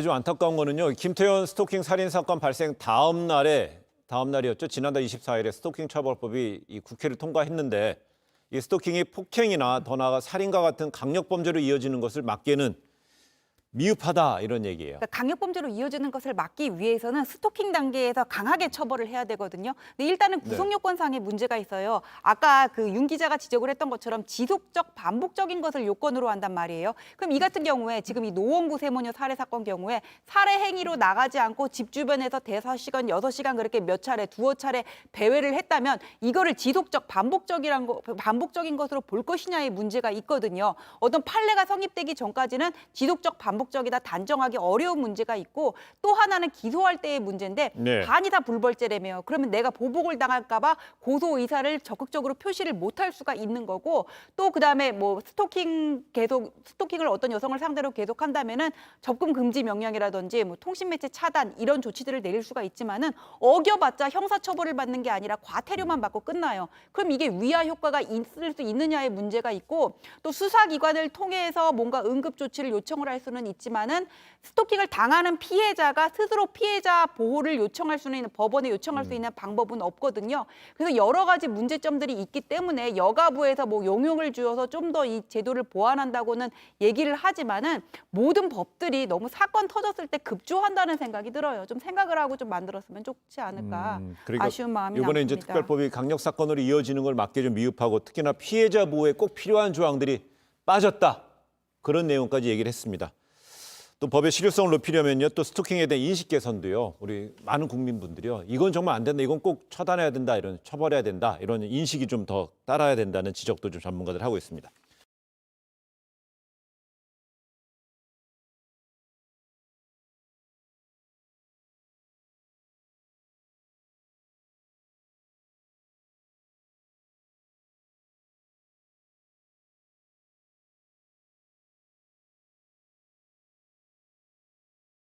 좀 안타까운 거는요. 김태현 스토킹 살인 사건 발생 다음 날이었죠. 지난달 24일에 스토킹 처벌법이 이 국회를 통과했는데 이 스토킹이 폭행이나 더 나아가 살인과 같은 강력 범죄로 이어지는 것을 막기에는 미흡하다 이런 얘기예요. 그러니까 강력범죄로 이어지는 것을 막기 위해서는 스토킹 단계에서 강하게 처벌을 해야 되거든요. 근데 일단은 구성요건상의 문제가 있어요. 아까 그 윤 기자가 지적을 했던 것처럼 지속적 반복적인 것을 요건으로 한단 말이에요. 그럼 이 같은 경우에 지금 이 노원구 세모녀 살해 사건 경우에 살해 행위로 나가지 않고 집 주변에서 5시간, 6시간 그렇게 몇 차례, 두어 차례 배회를 했다면 이거를 지속적 반복적인 것으로 볼 것이냐의 문제가 있거든요. 어떤 판례가 성립되기 전까지는 지속적 반복적이다 단정하기 어려운 문제가 있고 또 하나는 기소할 때의 문제인데 네. 반이 다 불벌죄라며요. 그러면 내가 보복을 당할까 봐 고소 의사를 적극적으로 표시를 못할 수가 있는 거고 또 그다음에 뭐 스토킹을 어떤 여성을 상대로 계속한다면은 접근 금지 명령이라든지 뭐 통신매체 차단 이런 조치들을 내릴 수가 있지만은 어겨봤자 형사처벌을 받는 게 아니라 과태료만 받고 끝나요. 그럼 이게 위화 효과가 있을 수 있느냐의 문제가 있고 또 수사기관을 통해서 뭔가 응급 조치를 요청을 할 수는 있지만은 스토킹을 당하는 피해자가 스스로 피해자 보호를 요청할 수는 있는 법원에 요청할 수 있는 방법은 없거든요. 그래서 여러 가지 문제점들이 있기 때문에 여가부에서 뭐 용역을 주어서 좀 더 이 제도를 보완한다고는 얘기를 하지만은 모든 법들이 너무 사건 터졌을 때 급조한다는 생각이 들어요. 좀 생각을 하고 좀 만들었으면 좋지 않을까 그러니까 아쉬운 마음이 이번에 남습니다. 이제 특별법이 강력 사건으로 이어지는 걸 막기 좀 미흡하고 특히나 피해자 보호에 꼭 필요한 조항들이 빠졌다. 그런 내용까지 얘기를 했습니다. 또 법의 실효성을 높이려면요, 또 스토킹에 대한 인식 개선도요. 우리 많은 국민분들이요, 이건 정말 안 된다, 이건 꼭 처단해야 된다, 이런 처벌해야 된다, 이런 인식이 좀 더 따라야 된다는 지적도 좀 전문가들 하고 있습니다.